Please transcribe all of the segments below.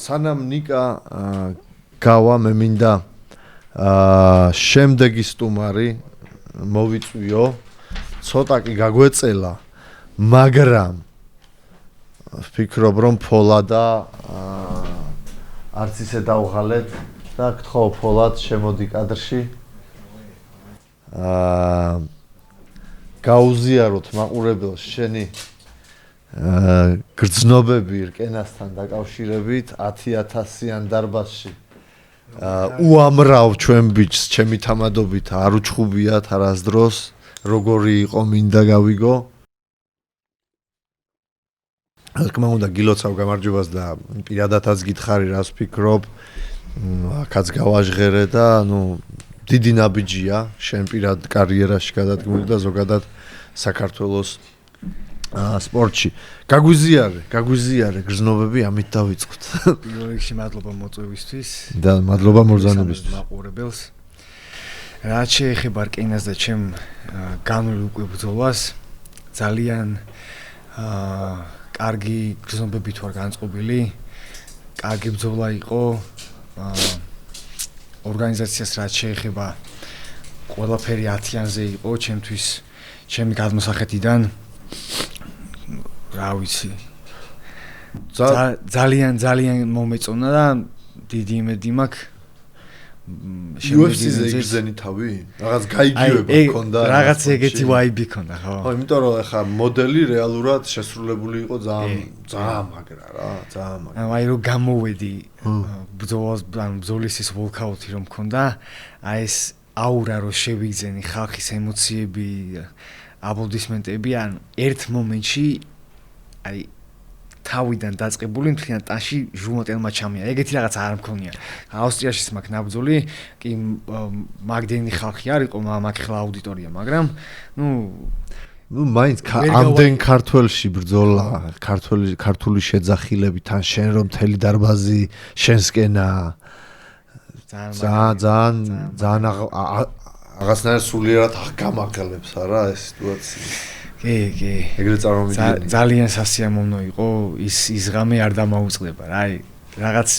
სანამ ნიკა გავა მე მინდა შემდეგი სტუმარი მოვიწვიო ცოტა კი გაგვეწელა მაგრამ ვფიქრობ რომ ფოლადა არც ისე დავღალეთ და გთხოვ ფოლად შემოდი კადრში გაუზიაროთ მაყურებელს შენი გრძნობები რკენასთან დაკავშირებით 10,000-იან დარბაზში უამრავ ჩვენ ბიჭს ჩემი თამადობით არ უჩხუბიათ არასდროს როგორი იყო მინდა გავიგო თქმა უნდა გილოცავ გამარჯვებას და პირადადაც გითხარი რას ვფიქრობ აქაც გავაჟღერე და დიდი ნაბიჯია შენ პირად კარიერაში გადადგმული და ზოგადად საქართველოს სპორტში გაგვიზიარე გრძნობები ამით დავიწყოთ პირველ რიგში მადლობა მოწვევისთვის და მადლობა მორზანებისთვის მაყურებელს რაც შეეხება რკინას და ჩემ განულ უკვე ბრძოლას ძალიან კარგი გრძნობებით ვარ განწყობილი კარგი ბრძოლა იყო ორგანიზაციას რაც შეეხება ყველაფერი 10-იანზე იყო ჩემთვის ჩემი გადმოსახედიდან რა ვიცი ძალიან მომეწონა და დიდი იმედი მაქვს UFC-ზე იგრძენი თავი? რაღაც გაიგივება ჰქონდა? რაღაც ეგეთი ვაიბი ჰქონდა, ხო? ხო, იმიტომ რომ ახლა მოდელი რეალურად შესრულებული იყო ძალიან მაგრა რა, ძალიან მაგრა. აი რომ გამოვედი ბრძოლის ის ვოლკაუთი რომ მქონდა, აი ეს აურა რომ შევიგზენი ხალხის ემოციები, აპლოდისმენტები, ან ერთ მომენტში აი თავიდან დაწყებული მთლიან ტანში ჟუმოტელმა ჩამია. ეგეთი რაღაც არ მქონია. ავსტრიაშიც მაქვს ნაბრძოლი, კი მაგდენი ხალხი არ იყო, მაქვს ხლა აუდიტორია, მაგრამ მაინც ამდენ ქართველში ბრძოლა, ქართული შეძახილებით, ან შენ რომ მთელი დარბაზი შენსკენა. ძალიან რაღაცნაირად სულიერად გამაგალებს არა ეს სიტუაცია. კი. ეგრე წარმოვიდგინე. ძალიან სასიამოვნო იყო ის ღამე არ დამაუწყდება რა. აი რაღაც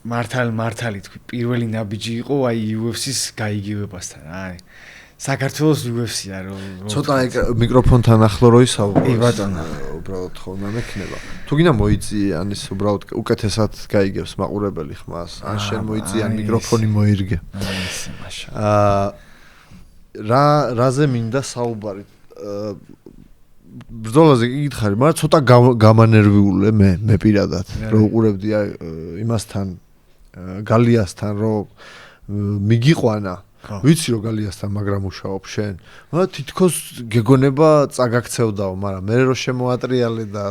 მართალი თქვი პირველი ნაბიჯი იყო აი UFC-ს გაიგივებასთან. აი საქართველოს UFC-ა რომ ცოტა მიკროფონთან ახლო რო ისაუბრე. კი ბატონო. უბრალოდ ხოლმე მექნება. თუ გინდა მოიწიე ან ის უბრალოდ უკეთესად გაიგებს მაყურებელი ხმას. ან შენ მოიწიე ან მიკროფონი მოირგე. რაზე მინდა საუბარი ბრძოლაზე გითხარი, მაგრამ ცოტა გამანერვიულე მე პირადად რომ უყურებდი იმასთან გალიასთან რომ მიგიყვანა ვიცი რომ გალიასთან მაგრამ უშაობ შენ თითქოს გეგონება წაგაქცევდაო მაგრამ მე რო შემოატრიალე და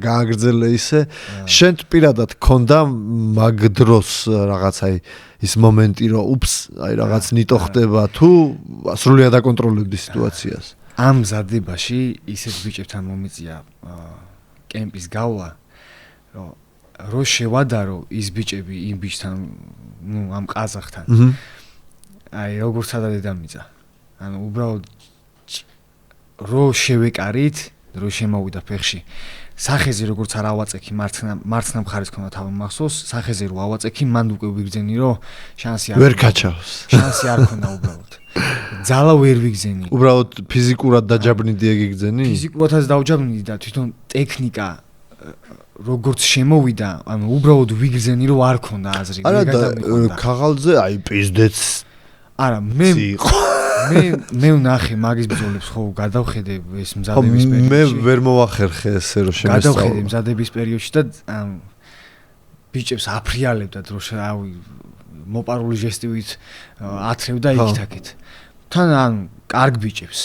გააგრძელე ისე შენ პირადად გქონდა მაგ დროს რაღაც აი ის მომენტი რომ უფს აი რაღაც ნიტო ხდება თუ სრულიად აკონტროლებდი სიტუაციას ამ მზადდებაში ისეთ ბიჭებთან მომიწია კემპის გავლა რომ შევადარო ის ბიჭები იმ ბიჭთან ამ ყაზახთან აი როგორც სადა დედამიწა ანუ უბრალოდ რო შევეკარით რო შემოვიდა ფეხში სახეზე როგორც არ ავაწექი მარცხნა მხარეს ქონდა თავი მახსოვს სახეზე რო ავაწექი მან უკვე ვიგზენი რომ შანსი არ ვერ გაჩავს შანსი არ ქონდა უბრალოდ ძალა ვერ ვიგზენი უბრალოდ ფიზიკურად დაჯაბნიდი ეგ იგზენი ფიზიკურადაც დავჯაბნიდი და თვითონ ტექნიკა როგორც შემოვიდა ანუ უბრალოდ ვიგზენი რომ არ ქონდა აზრი არა ქაღალდზე აი პიზდეც არა მე ვნახე მაგის ბრძოლებს ხო გადავხედე ეს მზადების პერიოდში მე ვერ მოვახერხე ესე რომ შემესწავლე გადავხედე მზადების პერიოდში და ბიჭებს აფრიალებდათ რომ რავი მოპარული ჟესტივით ათრევდა იქით-აქეთ თან ანუ კარგ ბიჭებს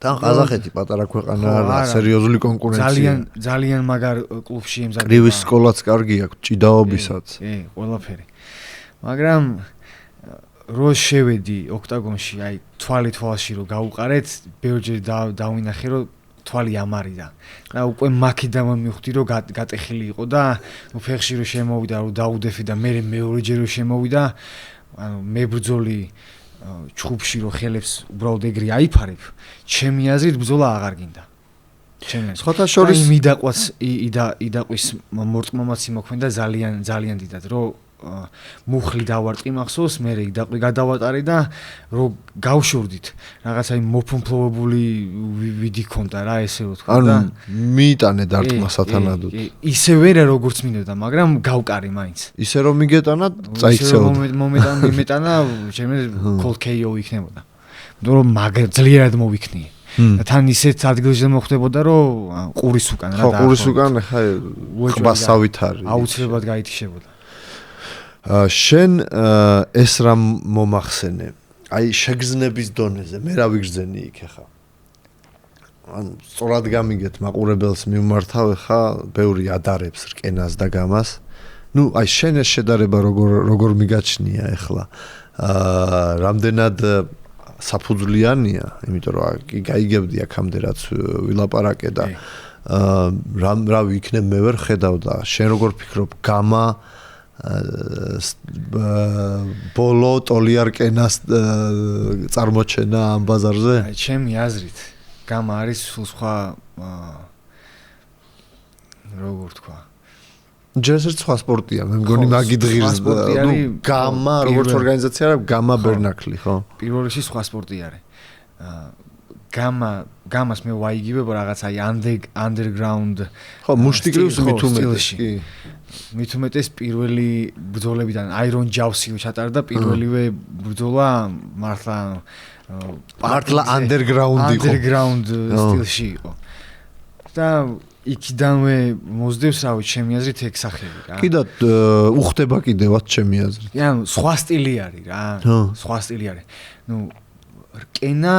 თან ყაზახეთი პატარა ქვეყანა არა სერიოზული კონკურენცია ძალიან მაგარ კლუბში ემზადება კრივის სკოლაც კარგი აქვს ჭიდაობისაც კი ყველაფერი მაგრამ რო შევედი ოქტაგონში აი თვალში რო გავუყარეთ ბევრჯერ დავინახე რომ თვალი ამარიდა და უკვე მაქედამ მივხვდი რომ გატეხილი იყო და ფეხში რო შემოვიდა რომ დაუდეფი და მე მეორეჯერ რო შემოვიდა ანუ მებრძოლი ჩხუბში რო ხელებს უბრალოდ ეგრე აიფარებ ჩემი აზრით ბრძოლა აღარ გინდა სხვათა შორის მიდაყვას იდაყვის მორწმომაც იმოქმედა ძალიან დიდად რომ მუხლი დავარტყი მახსოვს მე იდაყვი გადავატარე და რომ გავშორდით რაღაცა იმ მოფუმფლოვებული ვიდი ქონდა რა ესე რო თქვა და მიიტანე დარტყმა სათანადოდ ისე ვერა როგორც მინდოდა მაგრამ გავკარი მაინც ისე რომ მიგეტანა წაიქცეოდა მომეტანა ჩემი cold KO იქნებოდა რომძლიერად მოვიქნიე და თან ისეთ ადგილზე მოხდებოდა რომ ყურის უკან რა და ყურის უკან ხა ყბასავით არის აუცილებლად გაითიშებოდა შენ ეს რამ მომახსენე აი შეგრძნების დონეზე მე რა ვიგრძენი იქ ხა ან სწორად გამიგეთ მაყურებელს მიმართავ ხა ბევრი ადარებს რკენას და გამას ნუ აი შენ ეს შედარება როგორ მიგაჩნია ახლა რამდენად საფუძვლიანია იმიტომ რომ კი გაიგებდი აქამდე რაც ვილაპარაკე და რა ვიქნებ მე ვერ ხედავ და შენ როგორ ფიქრობ გამა ბოლო ტოლიარკენას წარმოჩენა ამ ბაზარზე? ჩემი აზრით, გამა არის სულ სხვა როგორ თქვა? ჯერ სხვა სპორტია, მე მგონი მაგით ღირს ნუ გამა როგორც ორგანიზაცია არა, გამა ბერნაკლი, ხო? პირველ რიგში სხვა სპორტი არის. გამას მე ვაიგივებ რაღაც აი underground ხო მუშტიგრევს მithumetes კი მithumetes პირველი ბრძოლებიდან Iron Jaws-ი ჩატარდა პირველივე ბრძოლა მართლა underground სტილში იყო და იქიდანვე მოსდევს რავი ჩემი აზრით ეგ სახელი რა კიდე უხდება კიდევაც ჩემი აზრით ანუ სხვა სტილი არის რა სხვა სტილი არის ნუ რკენა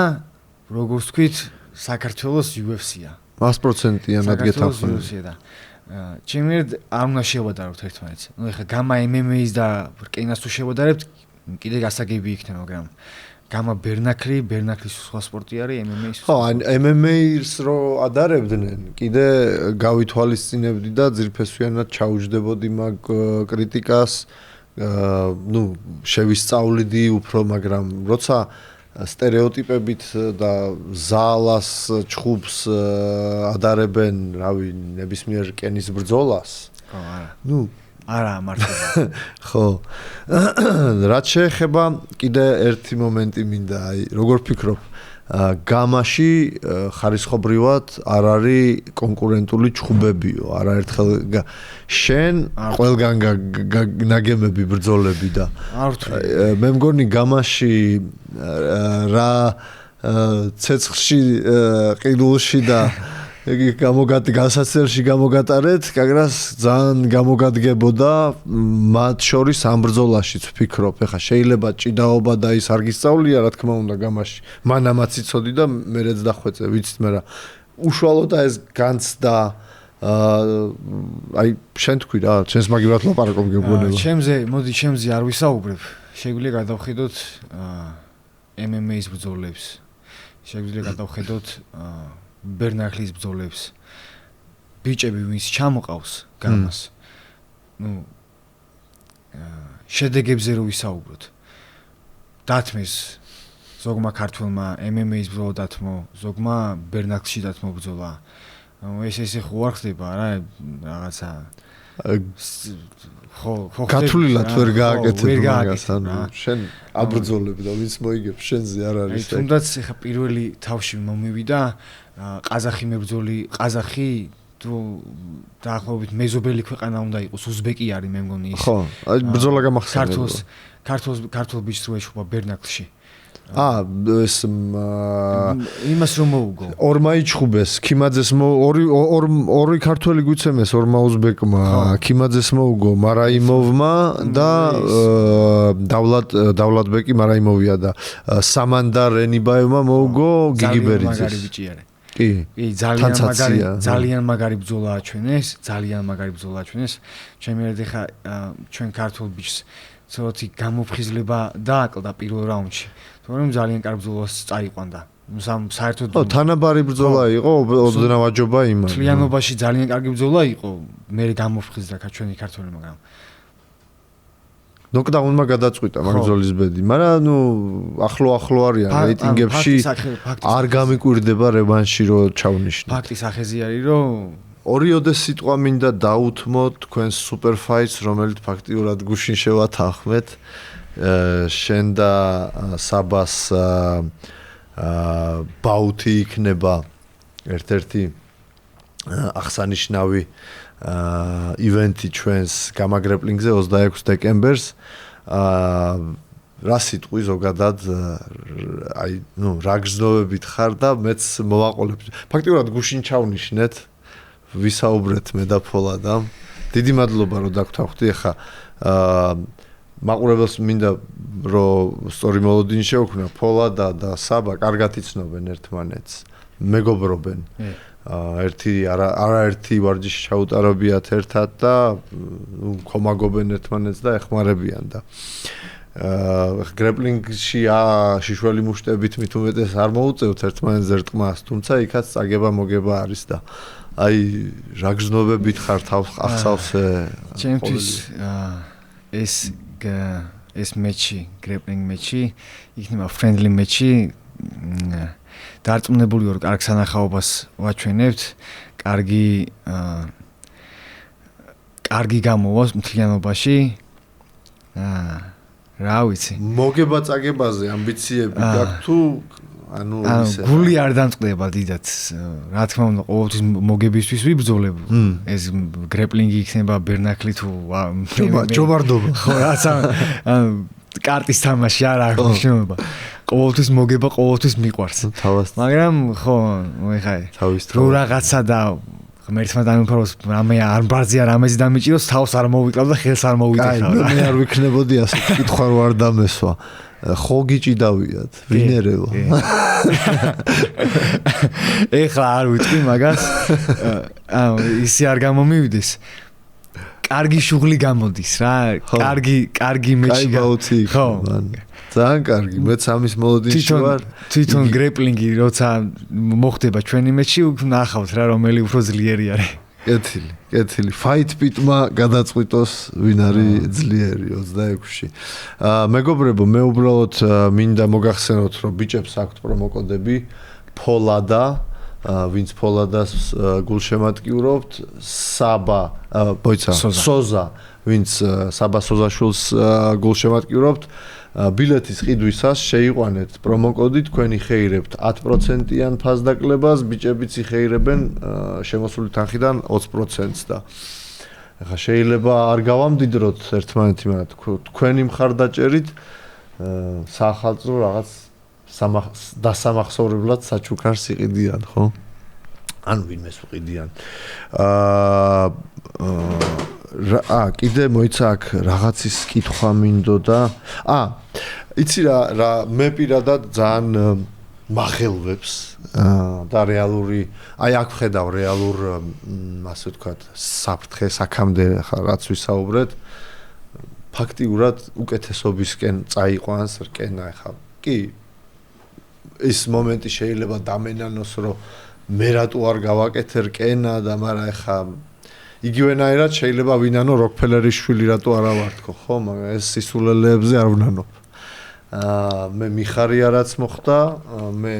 როგორც ვთქვით, საქართველოს UFC-ა. 100%-იანად გეთახმები. UFC-ა და ჩემი არ უნდა შევადაროთ ერთმანეთს. ნუ ეხლა გამა MMA-ს და რკენას თუ შევადარებთ, კიდე გასაგები იქნება, მაგრამ გამა ბერნაკლის სხვა სპორტი არის, MMA-ის. ხო, MMA-ს რო ადარებდნენ, კიდე გავითვალისწინებდი და ძირფესვიანად ჩაუჯდებოდი მაგ კრიტიკას, ნუ შევისწავლიდი უფრო, მაგრამ როცა სტერეოტიპებით და ზალას ჩხუბს ადარებენ, რავი, ნებისმიერ რკენის ბრძოლას. ხო, არა. ნუ არა, მართლა. ხო. რაც შეეხება კიდე ერთი მომენტი მინდა, აი, როგორ ფიქრობ, გამაში ხარისხობრივად არ არის კონკურენტული ჩხუბებიო, არაერთხელ შენ ყველგან ნაგემები ბრძოლები და მე მგონი გამაში რა ცეცხლში ყიდულში და გასაცერში გამოგატარეთ, კაგრას ძალიან გამოგადგებოდა მათ შორის ამ ბრძოლაშიც ვფიქრობ. ეხლა შეიძლება ჭიდაობა და ის არ გისწავლია, რა თქმა უნდა, გამაში. მანამაც იცოდი და მერეც დახვეწე, ვიცით, მაგრამ უშუალოდ ეს განცდა აი შენ თქვი რა, შენს მაგივრად ლაპარაკობ გეგონება. ჩემზე არ ვისაუბრებ. შეგვიძლია გადავხედოთ MMA-ის ბრძოლებს. შეგვიძლია გადავხედოთ ბერნაკლის ბრძოლებს. ბიჭები ვინც ჩამოყავს გამას. ნუ შედეგებზე რო ვისაუბროთ. დათმეს ზოგმა ქართველმა MMA-ის ბრძოლა დათმო, ზოგმა ბერნაკლში დათმო ბრძოლა. ესე ხო არ ხდება რა რაღაცა ხო გათვლილად ვერ გააკეთებ მაგას ანუ შენ აბრძოლებ და ვინც მოიგებს შენზე არ არის აი თუნდაც ეხა პირველი თავში მომივიდა ყაზახი თუ დაახლოებით მეზობელი ქვეყანა უნდა იყოს უზბეკი არის მე მგონი ის ხო აი ბრძოლა გამახსენებია ქართულ ბიჭს რო ეშობა ბერნაკლში ეს იმას რომ მოუგო ორმა იჩხუბეს ქიმაძეს ორი ქართველი გვიცემეს ორმა უზბეკმა ქიმაძეს მოუგო მარაიმოვმა და დავლატბეკი მარაიმოვია და სამანდარ ენიბაევმა მოუგო გიგიბერიძეს მაგარი ბიჭი არის კი ძალიან მაგარი ბრძოლა აჩვენეს ჩემი ერთ ხა ჩვენ ქართულ ბიჭს ცოტი გამოფხიზლება დააკლდა პირველ რაუნდში თორემ ძალიან კარგი ბრძოლას წაიყვანდა საერთოდ თანაბარი ბრძოლა იყო ოდნავ აჯობა იმან თლიანობაში ძალიან კარგი ბრძოლა იყო მე გამოფხიზდა ჩვენი ქართველი მაგრამ ნოკდაუნმა გადაწყვიტა მაგ ბრძოლის ბედი, მაგრამ ნუ ახლო არიან რეიტინგებში არ გამიკვირდება რევანში რო ჩავნიშნოთ. ფაქტი სახეზე არის რომ ორიოდე სიტყვა მინდა დაუთმოთ თქვენს სუპერ ფაიტს, რომელიც ფაქტიურად გუშინ შევათანხმეთ. შენ და საბას ბაუთი იქნება ერთ-ერთი აღსანიშნავი ივენთი ჩვენს გამაგრეპლინგზე 26 დეკემბერს. რა სიტყვი ზოგადად აი ნუ რა გრძნობებით ხარ და მეც მოვაყოლებ. ფაქტიურად გუშინ ჩავნიშნეთ ვისაუბრეთ მე და ფოლადა. დიდი მადლობა რომ დაგთანხმდი. ახლა მაყურებელს მინდა რომ სწორი მოლოდინი შეუქმნა. ფოლადა და საბა კარგად იცნობენ ერთმანეთს. მეგობრობენ. ერთი არაერთი ვარჯიში ჩაუტარებიათ ერთად და ხომაგობენ ერთმანეთს და ეხმარებიან და გრეპლინგში შიშველი მუშტებით მით უმეტეს არ მოუწევთ ერთმანეთს ერტყმას, თუმცა იქაც წაგება მოგება არის და აი რა გრძნობებით ხარ თავს ახსავსე ჩემთვის ეს მეჩი გრეპლინგ მეჩი იქნება ფრენდლი მეჩი დარწმუნებული ვარ კარგ სანახაობას ვაჩვენებთ კარგი გამოვა მთლიანობაში რა ვიცი მოგება წაგებაზე ამბიციები გაქვს თუ ანუ ისე გული არ დამწყდება დიდად რა თქმა უნდა ყოველთვის მოგებისთვის ვიბრძოლებ ეს გრეპლინგი იქნება ბერნაკლი თუ ჯობარდობა ხო რაცა კარტის თამაში არ აქვს მნიშვნელობა ყოველთვის მოგება ყოველთვის მიყვარს მაგრამ ხო მოიხარე რო რაღაცა და ღმერთმა დამიფაროს რამე არ ბარზია რამეზე დამიჭიროს თავს არ მოვიკლავ და ხელს არ მოვიტეხავ მე არ ვიქნებოდი ასე კითხვა რო არ დამესვა ხო გიჭიდავიათ ვინერევა ეხლა არ ვიტყვი მაგას ისე არ გამომივიდეს კარგი შუღლი გამოდის რა კარგი მეჩი გაუცი ხო ძალიან კარგი მეც ამის მოლოდინში ვარ თვითონ გრეპლინგი როცა მოხდება ჩვენი მეჩი ნახავთ რა რომელი უფრო ძლიერი არის კეთილი ფაით პიტმა გადაწყვიტოს ვინ არის ძლიერი 26-ში მეგობრებო მე უბრალოდ მინდა მოგახსენოთ რომ ბიჭებს აქვთ პრომოკოდები ფოლადა ვინც ფოლადას გულშემატკივრობთ სოზა ვინც საბა სოზაშვილს გულშემატკივრობთ ბილეთის ყიდვისას შეიყვანეთ პრომოკოდი თქვენი ხეირებთ 10%-იან ფასდაკლებას ბიჭებიც იხეირებენ შემოსული თანხიდან 20%-ს და ახლა შეიძლება არ გავამდიდროთ ერთმანეთი მაგრამ თქვენი მხარდაჭერით საახალწლო რაღაც დასამახსოვრებლად საჩუქარს იყიდიან ხო? ან ვინმეს უყიდიან. კიდე მოიცა აქ რაღაცის კითხვა მინდოდა. იცი რა მე პირადად ძალიან მახელვებს და რეალური აი აქ ხედავ რეალურ ასე ვთქვათ საფრთხე საქამდე რაც ვისაუბრეთ ფაქტიურად უკეთესობისკენ წაიყვანს რკენა ხა კი ის მომენტი შეიძლება დამენანოს რომ მე რატო არ გავაკეთე რკენა და მაგრამ ეხა იგივენაირად შეიძლება ვინანო როკფელერის შვილი რატო არა ვართქო ხო მაგრამ ეს სისულელეებზე არ ვნანობ მე მიხარია რაც მოხდა მე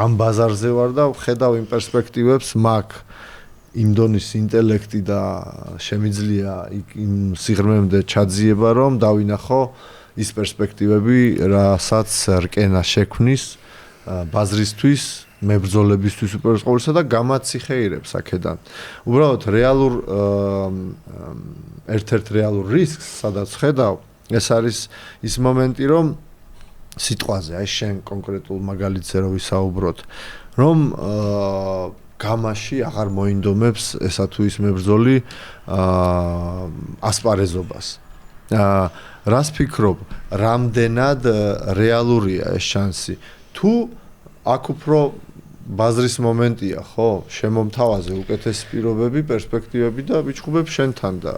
ამ ბაზარზე ვარ და ვხედავ იმ პერსპექტივებს მაგ იმ დონის ინტელექტი და შემიძლია იმ სიღრმემდე ჩაძიება რომ დავინახო ის პერსპექტივები რასაც რკენა შექმნის ბაზრისთვის მებრძოლებისთვის უპირველესად და გამაციხეირებს აქედან. უბრალოდ რეალურ ერთ-ერთ რეალურ რისკს სადაც ხედავ ეს არის ის მომენტი რომ სიტყვაზე აი შენ კონკრეტულ მაგალითზე რო ვისაუბროთ რომ გამაში აღარ მოინდომებს ესა თუ ის მებრძოლი ასპარეზობას. რას ფიქრობ, რამდენად რეალურია ეს შანსი? თუ აქ უფრო ბაზრის მომენტია, ხო? შემომთავაზე უკეთესი პირობები, პერსპექტივები და ვიჩხუბებ შენთან და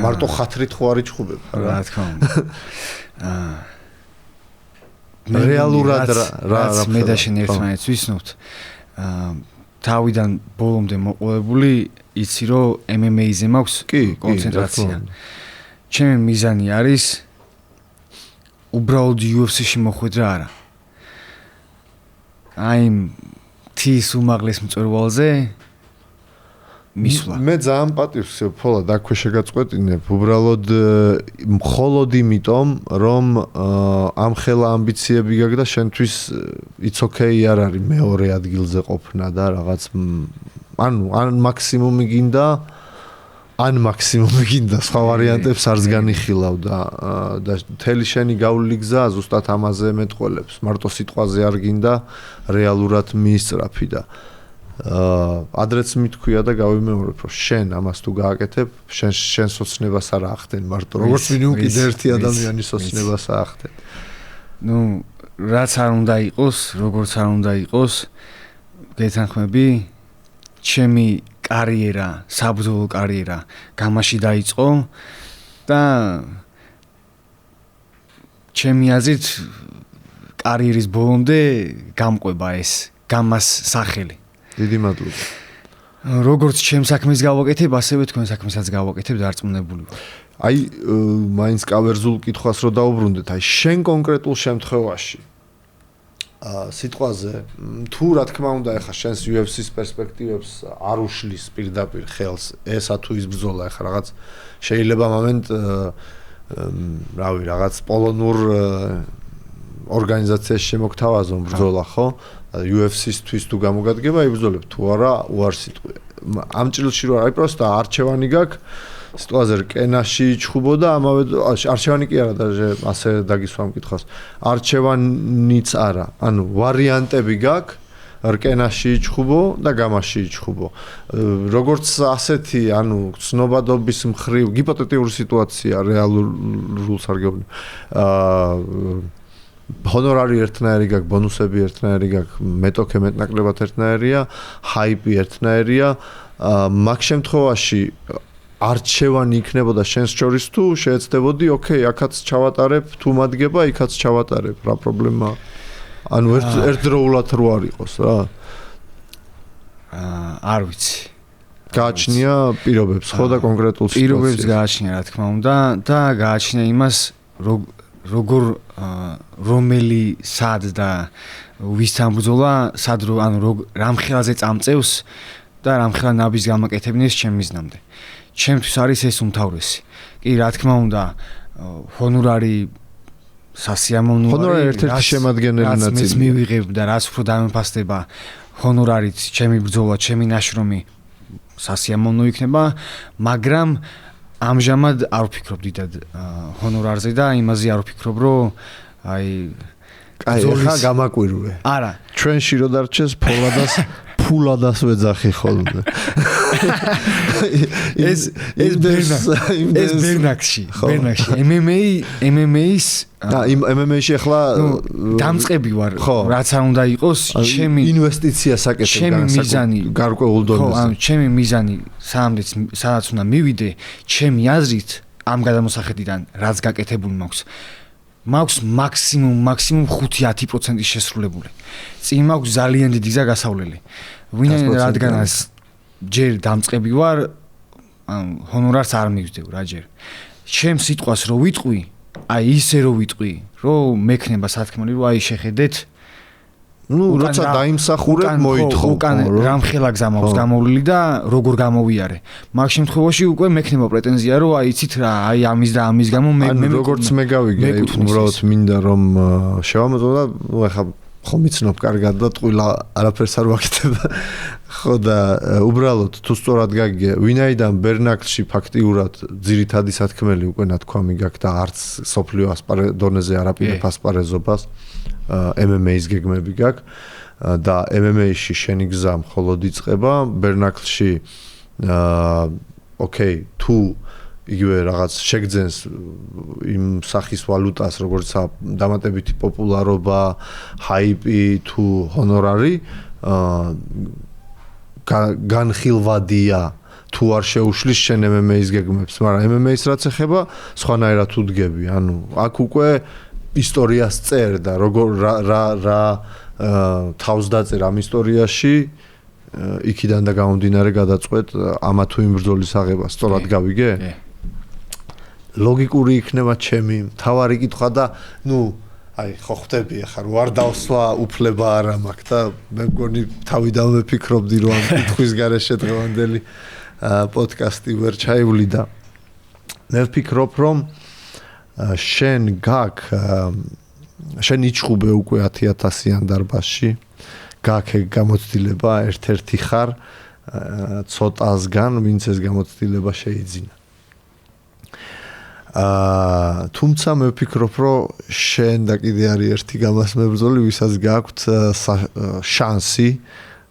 მარტო ხათრით ხო არ იჩხუბებ, რა თქმა უნდა. რეალურად რა მე და შენ ერთმანეთს ვისნობთ. თავიდან ბოლომდე მოყოლებული იცი რომ MMA-ზე მაქვს კონცენტრაცია. ჩემი მიზანი არის უბრალოდ UFC-ში მოხვედრა არა. აი თის უმაღლეს მწვერვალზე მისვლა. მე ძალიან პატივს ფოლად აქვე შეგაწყვეტინებ, უბრალოდ მხოლოდ იმიტომ, რომ ამ ხელა ამბიციები გაქვს და შენთვის it's okay არ არის მეორე ადგილზე ყოფნა და რაღაც ან მაქსიმუმი გინდა, ან მაქსიმუმი გინდა, სხვა ვარიანტებს არც განიხილავ და მთელი შენი გავლილი გზა ზუსტად ამაზე მეტყველებს. მარტო სიტყვაზე არ გინდა რეალურად მიისწრაფი და ადრეც მithქვია და გავიმეორებ, რომ შენ ამას თუ გააკეთებ, შენ სოცნებას არ ახდენ მარტო, როგორც მინიმუმ კიდე ერთი ადამიანის სოცნებას აახდენ. ნუ რაც არ უნდა იყოს, როგორც არ უნდა იყოს, გეთანხმები, ჩემი კარიერა, საბრძოლო კარიერა გამაში დაიწყო და ჩემი აზრით კარიერის ბოლომდე გამყვება ეს გამას სახელი. დიდი მადლობა. როგორც ჩემ საქმეს გავაკეთებ, ასევე თქვენ საქმესაც გავაკეთებ დარწმუნებული ვარ. აი, მაინც კავერზულ კითხვას რო დაუბრუნდეთ, აი შენ კონკრეტულ შემთხვევაში სიტყვაზე თუ რა თქმა უნდა ეხა შენს UFC-ს პერსპექტივებს არ უშლის პირდაპირ ხელს ესა თუ ის ბრძოლა ეხა რაღაც შეიძლება მომენტ რავი რაღაც პოლონურ ორგანიზაციაში შემოგთავაზონ ბრძოლა ხო UFC-თვის თუ გამოგადგება იბრძოლებ თუ არა უარს სიტყვია ამ ჭრილში რო აი პროსტა არჩევანი გაქვს სიტყვაზე რკენაში ჩხუბო და ამავე არჩევანი კი არა და ასე დაგისვა მკითხავს არჩევანიც არა ანუ ვარიანტები გაქვს რკენაში ჩხუბო და გამაში ჩხუბო როგორც ასეთი ანუ ცნობადობის მხრივ ჰიპოთეტიკური სიტუაცია რეალურს არ გეუბნები ჰონორარი ერთნაირი გაქვს ბონუსები ერთნაირი გაქვს მეტოქე მეტნაკლებად ერთნაირია ჰაიპი ერთნაირია მაგ შემთხვევაში არჩევანი იქნებოდა შენს შორის თუ შეეცდებოდი ოკეი აქაც ჩავატარებ თუ მადგება იქაც ჩავატარებ რა პრობლემაა ანუ ერთდროულად რო არ იყოს რა არ ვიცი გააჩნია პირობებს ხო და კონკრეტულ სიტუაციას პირობებს გააჩნია რა თქმა უნდა და გააჩნია იმას როგორ რომელი სად და ვისთან ბრძოლა სად ანუ რამ ხელაზე წამწევს და რამ ხელა ნაბის გამაკეთებინეს ჩემისნამდე ჩემთვის არის ეს უმთავრესი. კი, რა თქმა უნდა, ჰონორარი სასიამოვნოა. ჰონორარი ერთ-ერთი შემადგენელი ნაწილია. რაც მივიღებ და რაც უფრო დამეფასდება ჰონორარით, ჩემი ბრძოლა, ჩემი ნაშრომი სასიამოვნო იქნება, მაგრამ ამჟამად არ ვფიქრობ დიდად ჰონორარზე და იმაზე არ ვფიქრობ, რომ აი ახლა გამაკვირვე. არა, ჩვენში რო დარჩეს ფულადას ვეძახი ხოლმე. ეს ბერნაქსში MMA-ის და MMA-ში ახლა დამწყები ვარ რაც არ უნდა იყოს ჩემი ინვესტიცია საკეთებ გარკვეულ დონეზე ხო ანუ ჩემი მიზანი სადაც უნდა მივიდე ჩემი აზრით ამ გადამოსახედიდან რაც გაკეთებული მაქვს მაქსიმუმ 5-10% შესრულებული. წინ მაქვს ძალიან დიდი გზა გასავლელი. ვინაიდან რადგანაც ჯერ დამწყები ვარ, ანუ ჰონორარს არ მივდევ რა ჯერ. ჩემს სიტყვას რო ვიტყვი, აი ისე რო ვიტყვი, რომ მექნება სათქმელი, რომ აი შეხედეთ ну როცა დაიმსახურებ მოითხო უკან რამხელა გზა მაქვს გამოვლილი და როგორ გამოვიარე მაგ შემთხვევაში უკვე მექნება პრეტენზია რომ აი იცით რა აი ამის და ამის გამო მე როგორც მე გავიგე აი უბრალოდ მინდა რომ შევამოწმო და ეხა ხომ იცნობ კარგად და ტყუილა არაფერს არ ვაკეთებ ხო და უბრალოდ თუ სწორად გაგიგე ვინაიდან ბერნაქსში ფაქტიურად ძირითადი სათქმელი უკვე ნათქვამი გაქვს და არც სოფლიო დონეზე არაპირებ ასპარეზობას MMA-ის გეგმები გაქვს და MMA-ში შენი გზა მხოლოდ იწყება ბერნაკლში ოკეი თუ იგივე რაღაც შეგძენს იმ სახის ვალუტას როგორც დამატებითი პოპულარობა ჰაიპი თუ ჰონორარი განხილვადია თუ არ შეუშლის შენ MMA-ის გეგმებს მაგრამ MMA-ის რაც ეხება სხვანაირად უდგები ანუ აქ უკვე ისტორიას წერ და როგორ რა თავს დაწერ ამ ისტორიაში იქიდან და გამომდინარე გადაწყვეტ ამა თუ იმ ბრძოლის აღებას სწორად გავიგე? ლოგიკური იქნება ჩემი თავარი კითხვა და აი ხო ხვდები ახლა რო არ დავსვა უფლება არა მაქვს და მე მგონი თავიდანვე ფიქრობდი რომ ამ კითხვის გარეშე დღევანდელი პოდკასტი ვერ ჩაივლიდა. მე ვფიქრობ რომ შენ იჩხუბე უკვე 10,000-იან დარბაზში გაქვს გამოცდილება ერთ-ერთი ხარ ცოტასგან ვინც ეს გამოცდილება შეიძინა. თუმცა მე ვფიქრობ რომ შენ და კიდე არის ერთი გამას მებრძოლი ვისაც გაქვთ შანსი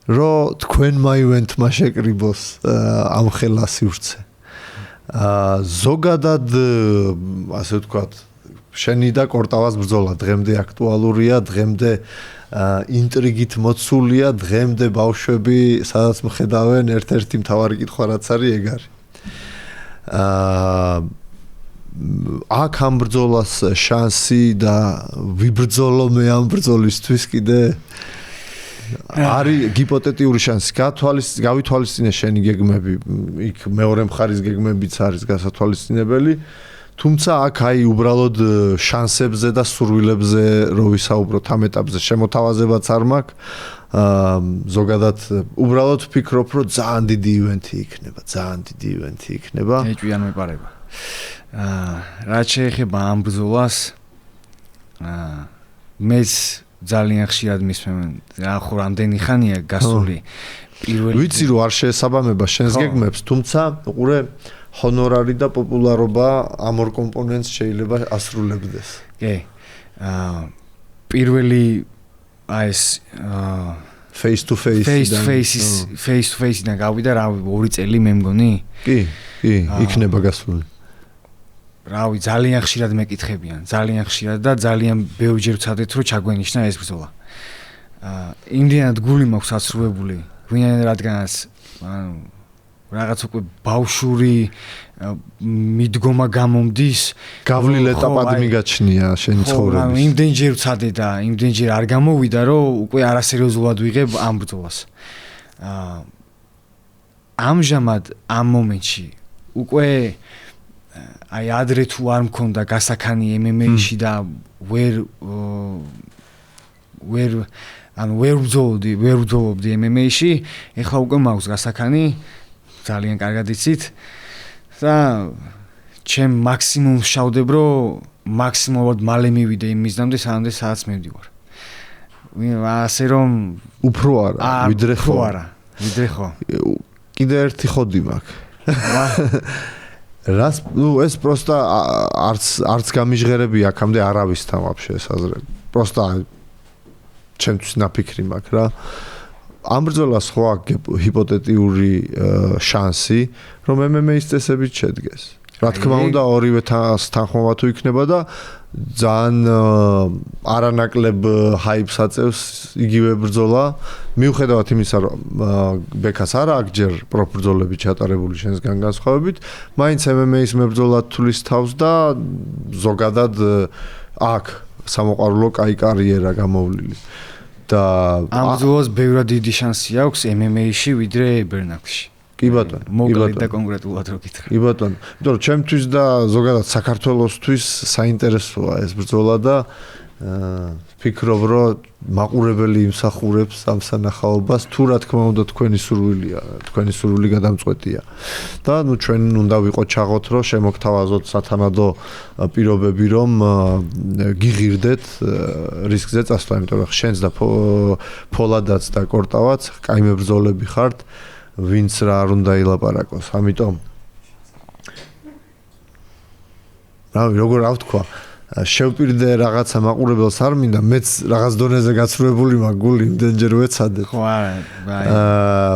რომ თქვენ მაივენტმა შეკრიბოს ამ ხელა სივრცე. ზოგადად ასე ვთქვათ შენი და კორტავას ბრძოლა დღემდე აქტუალურია, დღემდე ინტრიგით მოცულია, დღემდე ბავშვები სადაც მხედავენ ერთ-ერთი მთავარი კითხვა რაც არის ეგ არის. აქ ამ ბრძოლას შანსი და ვიბრძოლო მე ამ ბრძოლისთვის კიდე არის ჰიპოთეტიური შანსი. გავითვალისწინე შენი გეგმები, იქ მეორე მხარის გეგმებიც არის გასათვალისწინებელი. თუმცა აქ აი უბრალოდ შანსებზე და სურვილებზე რო ვისაუბროთ ამ ეტაპზე შემოთავაზებაც არ მაქვს. ზოგადად უბრალოდ ვფიქრობ რომ ძალიან დიდი ივენთი იქნება. ეჭვიან მეპარება. რაც შეეხება ამ ბრძოლას მეც ძალიან ხშირად მისმენ რა ხო რამდენი ხანია გასული პირველი ვიცი რომ არ შეესაბამება შენს გეგმებს, თუმცა უყურე ჰონორარი და პოპულარობა ამ ორ კომპონენტს შეიძლება ასრულებდეს. კი. პირველი აი ეს face to face-იდან გავიდა რა 2 წელი მე მგონი? კი, იქნება გასული. რავი, ძალიან ხშირად მეკითხებიან, ძალიან ხშირად და ძალიან ბევრჯერ ვცადეთ რომ ჩაგვენიშნა ეს ბრძოლა. იმდენად გული მაქვს აცრუებული, ვინაიდან რადგანაც რაღაც უკვე ბავშვური მიდგომა გამომდის, გავლილ ეტაპად მიგაჩნია შენი ცხოვრების. იმდენჯერ ვცადე და იმდენჯერ არ გამოვიდა რომ უკვე არასერიოზულად ვიღებ ამ ბრძოლას. ამჟამად ამ მომენტში უკვე აი ადრე თუ არ მქონდა გასაქანი MMA-ში და ვერ ვბრძოლობდი MMA-ში, ეხლა უკვე მაქვს გასაქანი, ძალიან კარგად იცით და ჩემ მაქსიმუმ შავდებ რომ მაქსიმალურად მალე მივიდე იმ მიზნამდე, სადაც მივდივარ. ასე რომ უფრო არა, ვიდრე ხო. კიდე ერთი ხოდი მაქვს. რას ეს პროსტა არც გამიჟღერები აქამდე არავისთან ვაფშე ესაზრებ. პროსტა ჩემთვის ნაფიქრი მაქვს რა. ამ ბრძოლას ხო აქვს ჰიპოთეტიური შანსი, რომ MMA-ის წესებით შედგეს. რა თქმა უნდა, ორივე თანხმობა თუ იქნება და ძალიან არანაკლებ ჰაიპს აწევს იგივე ბრძოლა. მიუხედავად იმისა, რომ ბექას არ აქვს ჯერ პროფბრძოლები ჩატარებული შენსგან განსხვავებით, მაინც MMA-ის მებრძოლად თulis თავს და ზოგადად აქვს სამოყვარულო კაი კარიერა გამოვლილი. და ამ ბრძოლას ბევრად დიდი შანსი აქვს MMA-ში ვიდრე ბერნაკლში. კი ბატონო, მოკლედ და კონკრეტულად რო გითხრა. კი ბატონო, იმიტომ რომ ჩემთვის და ზოგადად საქართველოსთვის საინტერესოა ეს ბრძოლა და ვფიქრობ რომ მაყურებელი იმსახურებს ამ სანახაობას, თუ რა თქმა უნდა თქვენი სურვილი გადამწყვეტია. და ჩვენ უნდა ვიყოთ ჩაღოთ რომ შემოგთავაზოთ სათანადო პირობები რომ გიღირდეთ რისკზე წასვლა, იმიტომ რომ შენს და ფოლადაც და კორტავაც კაი მებრძოლები ხართ. ვინც რა არ უნდა ილაპარაკოს. ამიტომ როგორ რა ვთქვა, შევპირდე რაღაცა მაყურებელს არ მინდა, მეც რაღაც დონეზე გაცრუებული მაქვს გული, იმდენჯერ ვეცადეთ. ხო არა,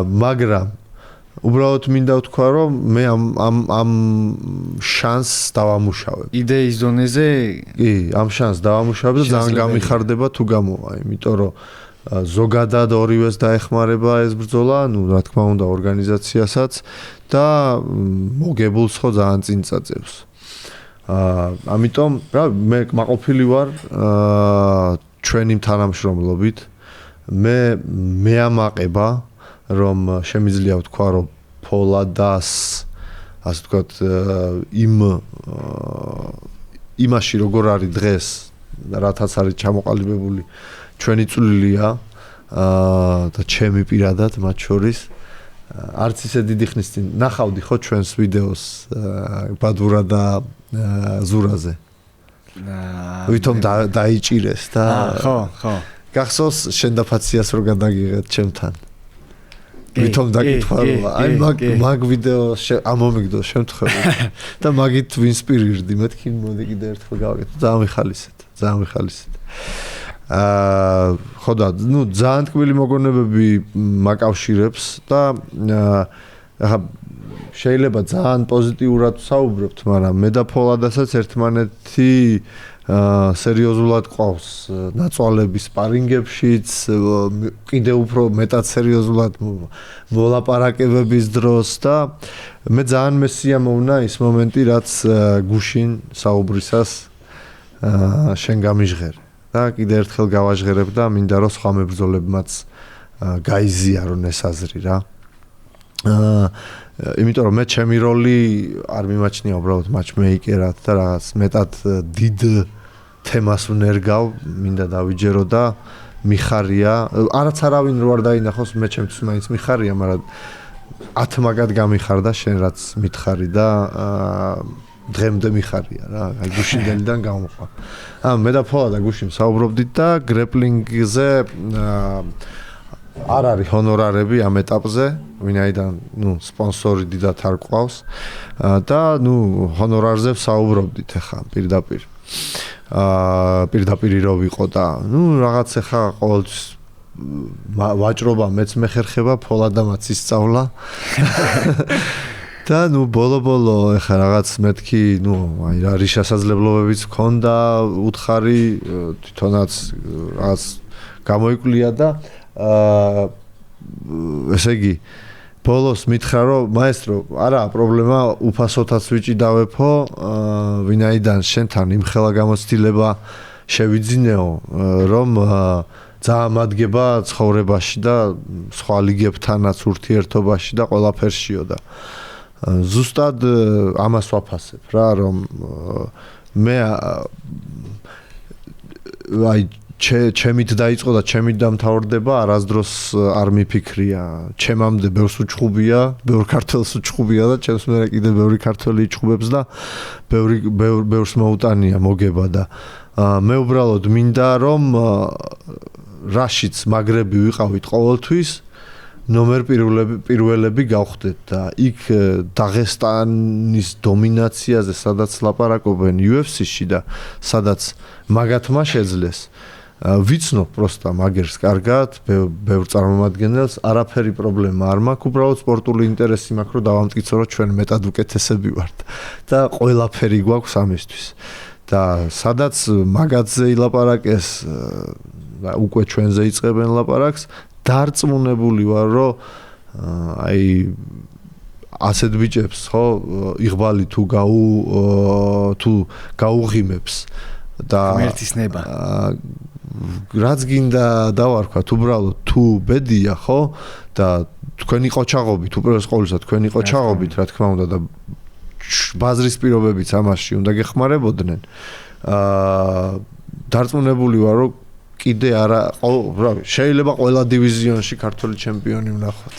მაგრამ უბრალოდ მინდა ვთქვა, რომ მე ამ შანსს დავამუშავებ. იდეის დონეზე? კი, ამ შანსს დავამუშავებ და ძალიან გამიხარდება თუ გამოვა, იმიტომ რომ ზოგადად ორივეს დაეხმარება ეს ბრძოლა, რა თქმა უნდა ორგანიზაციასაც და მოგებულს ხო ძალიან წინ წაწევს. ამიტომ რა მე მაყოფილი ვარ ჩვენი თანამშრომლობით. მე ამაყება რომ შემიძლია ვთქვა რომ ფოლადას ასე ვთქვათ, იმაში როგორ არის დღეს, რათაც არის ჩამოყალიბებული ჩვენი წვლილია და ჩემი პირადად მათ შორის არც ისე დიდი ხნის წინ ნახავდი ხო ჩვენს ვიდეოს ბადურა და ზურაზე. ვითომ დაიჭირეს და ხო. გახსოვს შენ და ფაციას რო გადაგიღეთ ჩემთან. ვითომ დაკითხვა რომ აი მაგ ვიდეოს ამომიგდო შემთხვევით და მაგით ვინსპირირდი მეთქი მოდი კიდე ერთხელ გავაკეთო ძალიან მიხალისეთ. ხო და ნუ ძალიან თქმული მოგონებები მაკავშირებს და ახლა შეიძლება ძალიან პოზიტიურად საუბრობთ, მაგრამ მე და ფოლადასაც ერთმანეთი სერიოზულად ყავს ნაწვალები სპარინგებშიც, კიდევ უფრო მეტად სერიოზულად მოლაპარაკებების დროს და მე ძალიან მესიამოვნა ის მომენტი, რაც გუშინ საუბრისას შენ გამიჟღერე და კიდევ ერთხელ გავაჟღერებ და მინდა რომ სხვა მებრძოლებმაც გაიზიარონ ეს აზრი რა. იმიტომ რომ მე ჩემი როლი არ მიმაჩნია უბრალოდ matchmaker-ად და რაღაც მეტად დიდ თემას ვნერგავ, მინდა დავიჯერო და მიხარია, არც არავინ რო არ დაინახოს, მე ჩემთვის მაინც მიხარია, მაგრამ 10 მაგად გამიხარდა შენ რაც მითხარი და დღემდე მიხარია რა, აი გუშინდენიდან გამოყვა. მე და ფოლა და გუშინ საუბრობდით და გრეპლინგზე არ არის ჰონორარები ამ ეტაპზე, ვინაიდან სპონსორი დიდად არ ყავს და ჰონორარზე ვსაუბრობდით ახლა პირდაპირ. პირდაპირ რო ვიყო და რაღაც ახლა ყოველთვის ვაჭრობა მეც მეხერხება, ფოლა და მაც ისწავლა. და ბოლო ახლა რაღაც მეთქი, აი რა რისასაძლებლობებიც მქონდა, უთხარი თვითონაც რაღაც გამოიკვლია და ესე იგი ბოლოს მითხრა რომ მაესტრო არა პრობლემა უფასოთაც ვიჭიდავებო ვინაიდან შენთან იმხელა გამოცდილება შევიძინეო რომ ძალიან მადგება ცხოვრებაში და სხვა ლიგებთანაც ურთიერთობაში და ყველაფერშიო და ზუსტად ამას ვაფასებ რა რომ მე აი ჩემით დაიწყო და ჩემით დამთავრდება არასდროს არ მიფიქრია ჩემამდე ბევრს უჩხუბია ბევრ ქართველს უჩხუბია და ჩემს მერე კიდე ბევრი ქართველი იჩხუბებს და ბევრს მოუტანია მოგება და მე უბრალოდ მინდა რომ რაშიც მაგრები ვიყავით ყოველთვის ნომერ პირველები გავხდეთ და იქ დაღესტანის დომინაციაზე სადაც ლაპარაკობენ UFC-ში და სადაც მაგათმა შეძლეს ვიცნობ პროსტა მაგერს კარგად, ბევრ წარმომადგენელს, არაფერი პრობლემა არ მაქვს, უბრალოდ სპორტული ინტერესი მაქვს, რომ დავამტკიცო, რომ ჩვენ მეტად უკეთესები ვართ და ყველაფერი გვაქვს ამისთვის. და სადაც მაგათზე ილაპარაკეს და უკვე ჩვენზე იწყებენ ლაპარაკს, დარწმუნებული ვარ, რომ აი ასეთ ბიჭებს, ხო, იღბალი თუ გაუღიმებს და ღმერთის ნება რაც გინდა დავარქვათ უბრალოდ თუ ბედია ხო და თქვენი ყოჩაღობით უპირველეს ყოვლისა თქვენი ყოჩაღობით რა თქმა უნდა და ბაზრის პირობებიც ამაში უნდა გეხმარებოდნენ დარწმუნებული ვარ რომ კიდე არა შეიძლება ყველა დივიზიონში ქართული ჩემპიონი ვნახოთ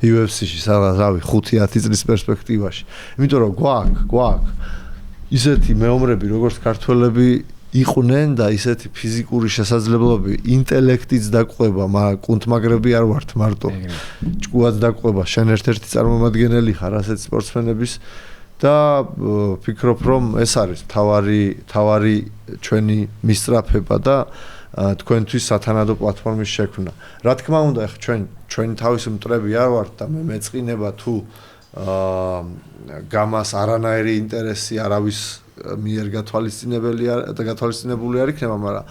UFC-ში სადაც რავი 5-10 წლის პერსპექტივაში იმიტომ რომ გვაქვს ისეთი მეომრები როგორც ქართველები იყვნენ და ისეთი ფიზიკური შესაძლებლობები, ინტელექტიც დაყვება, კუნთმაგრები არ ვართ მარტო. ჭკუაც დაყვება, შენ ერთ-ერთი წარმომადგენელი ხარ ასეთ სპორტსმენების და ვფიქრობ, რომ ეს არის თავარი ჩვენი მისწრაფება და თქვენთვის სათანადო პლატფორმის შექმნა. რა თქმა უნდა, ახლა ჩვენი თავის მტრები არ ვართ და მე მეწყინება თუ გამას არანაირი ინტერესი არავის მიერ გათვალისწინებული არ იქნება, მაგრამ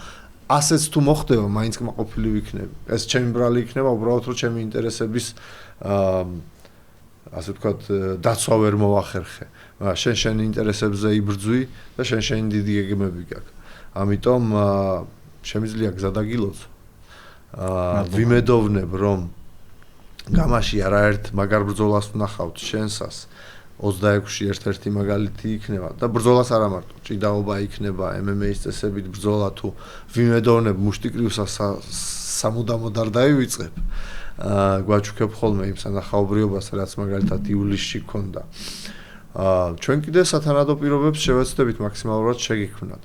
ასეც თუ მოხდება, მაინც კმაყოფილი ვიქნები. ეს ჩემი ბრალი იქნება, უბრალოდ რომ ჩემი ინტერესების ასე ვთქვათ, დაცვა ვერ მოვახერხე. მაგრამ შენ ინტერესებზე იბრძვი და შენი დიდი გეგმები გაქვს. ამიტომ შემიძლია გზა დაგილოცო. ვიმედოვნებ, რომ გამაში არაერთ მაგარ ბრძოლას ვნახავთ შენსას 26-ში ერთ-ერთი მაგალითი იქნება და ბრძოლას არა მარტო ჭიდაობა იქნება MMA-ის წესებით ბრძოლა თუ ვიმედოვნებ მუშტიკრიუსას სამუდამოდ არ დაივიწყებ გვაჩუქებ ხოლმე იმ სანახაობრიობას რაც მაგალითად ივლისში ქონდა ჩვენ კიდე სათანადო პირობებს შევეცდებით მაქსიმალურად შეგიქმნათ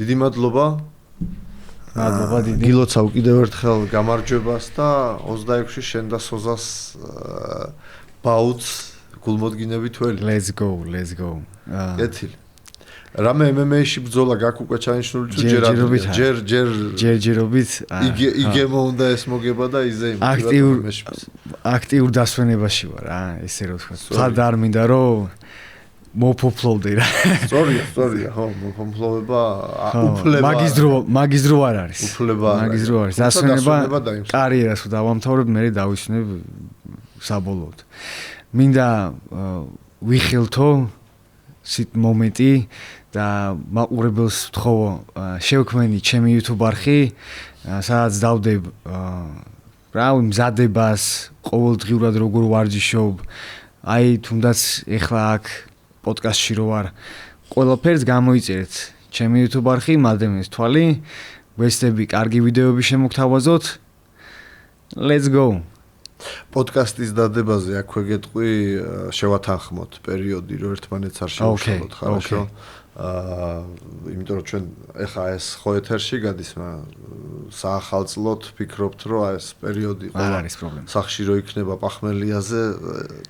დიდი მადლობა დიდი გილოცავ კიდევ ერთხელ გამარჯვებას და 26-ში შენ და სოზას ბაუთს გულმოდგინებით ველი let's go კეთილი რამე MMA-ში ბრძოლა გაქვს უკვე ჩანიშნული თუ ჯერჯერობით იგემო უნდა ეს მოგება და იზე აქტიურ დასვენებაში ვარ რა ესე რომ თქვა ხარ არ მინდა რომ მოფოფლოვდე რა სწორია ხო მოფოფლოვება უფლება მაგის დრო არ არის უფლება მაგის დრო არის დასვენება კარიერას თუ დავამთავრებ მე დავისვენებ საბოლოოდ მინდა ვიხილთო სიტ მომენტი და მაყურებელს ვთხოვო შევქმენი ჩემი YouTube არხი სადაც დავდებ რა მზადებას ყოველდღიურად როგორ ვარჯიშობ აი თუნდაც ეხლა აქ პოდკასტში რო ვარ ყველაფერს გამოიწერეთ ჩემი YouTube არხი მადემეს თვალი ვესტები კარგი ვიდეოები შემოგთავაზოთ let's go პოდკასტის დადებაზე აქვე გეტყვი შევათანხმოთ პერიოდი რომ ერთმანეთს არ შევშალოთ ხარაშო იმიტომ რომ ჩვენ ეხა ეს ხო ეთერში გადის საახალწლოდ ფიქრობთ რომ ეს პერიოდი ყველა არის პრობლემა სახში რო იქნება პახმელიაზე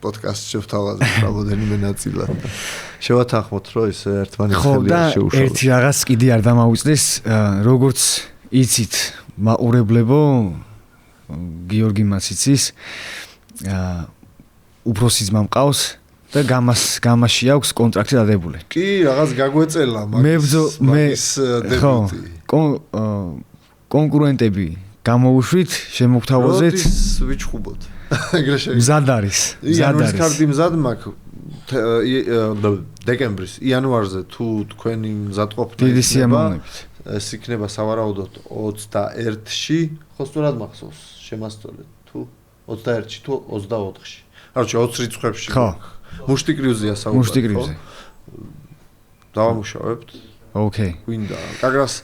პოდკასტ შევთავაზეთ რამოდენიმე ნაწილად შევათანხმოთ რომ ეს ერთმანეთს ხელი არ შეუშალოთ ხო და ერთი რაღაც კიდე არ დამაუწდეს როგორც იცით მაყურებლებო გიორგი მასიცის უფროსი ძმა მყავს და გამაში აქვს კონტრაქტი დადებული. კი, რაღაც გაგვეწელა მაგის დებუტი. კონკურენტები გამოვუშვით, შემოგთავაზეთ ვიჩხუბოთ. ეგრე შეიძლება. მზად არის. იანვარის კარტი მზად მაქვს. დეკემბრის, იანვარზე თუ თქვენი მზადყოფნა დიდი სიამოვნებით. ეს იქნება სავარაუდოდ 21-ში, ხო სწორად მახსოვს, შემასწორეთ თუ 21-ში თუ 24-ში. არჩე 20 რიცხვებში. ხო. მუშტიკრიუზია საუბარი. მუშტიკრიუზე. დავამუშავებთ. ოკეი. გვინდა. კაგრას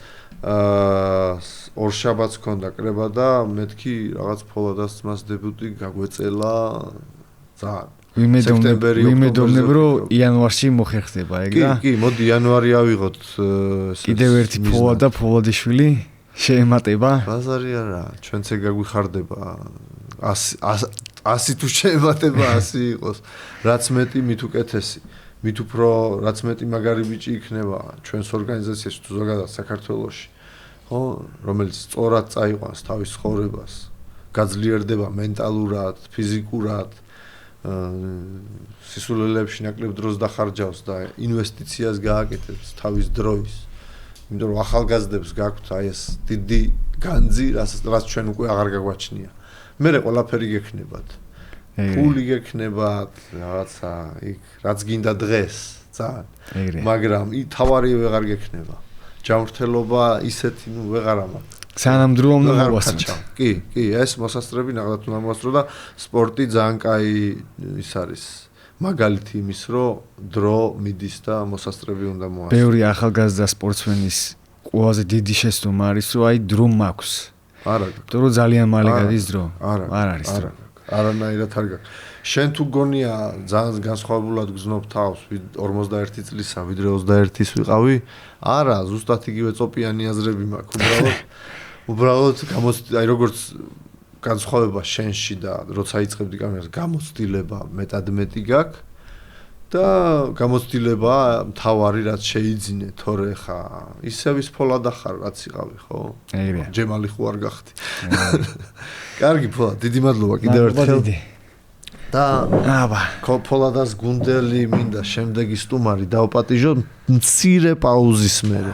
ორშაბათს ქონდა კრება და მეთქი რაღაც ფოლადას მას დებუტი გაგვეწელა ძალიან. ვიმედოვნებ რომ იანვარში მოხერხდება ეგ და კი, მოდი იანვარი ავიღოთ კიდევ ერთი ფოლადა ფოლადიშვილი შეემატება. ბაზარი არა, ჩვენც ეგ გაგვიხარდება. 100 თუ შეემატება 100 იყოს. რაც მეტი მით უკეთესი. მით უფრო რაც მეტი მაგარი ბიჭი იქნება ჩვენს ორგანიზაციაში თუ ზოგადად საქართველოში. ხო, რომელიც სწორად წაიყვანს თავის ცხოვრებას, გაძლიერდება მენტალურად, ფიზიკურად, სისულელეებში ნაკლებ დროს დახარჯავს და ინვესტიციას გააკეთებს თავის დროის. იმიტომ რომ ახალგაზრდებს გაქვთ აი ეს დიდი განძი, რაც ჩვენ უკვე აღარ გაგვაჩნია. მერე ყველაფერი გექნებათ. ფული გექნებათ, რაღაცა იქ რაც გინდა დღეს, ძალიან. მაგრამ თავარი ვეღარ გექნება. ჯანმრთელობა ისეთი, ნუ ვეღარა მაქვს. სანამ დრო უნდა მოვასწრო. კი, ეს მოსასწრები ნახდათ უნდა მოვასწრო და სპორტი ძალიან კაი ის არის. მაგალითი იმის, რომ დრო მიდის და მოსასწრები უნდა მოასწრო. ბევრი ახალგაზრდა სპორტსმენის ყველაზე დიდი შეცდომა არის, რომ აი დრო მაქვს. არა. იმიტომ რომ ძალიან მალე გადის დრო. არ არის დრო. არანაირად არ გაქვს. შენ თუ გონია ძალიან განსხვავებულად გზნობ თავს 41 წლისა, ვიდრე 21-ის ვიყავი? არა, ზუსტად იგივე წოპიანი აზრები მაქვს. უბრალოდ აი როგორც განსხვავება შენში და როცა იწყებდი კარიერას, გამოცდილება მეტად მეტი გაქვს და გამოცდილება მთავარი რაც შეიძინე, თორე ხა ისევ ის ფოლადა ხარ რაც იყავი, ხო? ეგრეა. ჯემალი ხო არ გახდი. კარგი ფოლა, დიდი მადლობა კიდევ ერთხელ. და ფოლადას გუნდელი მინდა შემდეგი სტუმარი დავპატიჟო მცირე პაუზის მერე.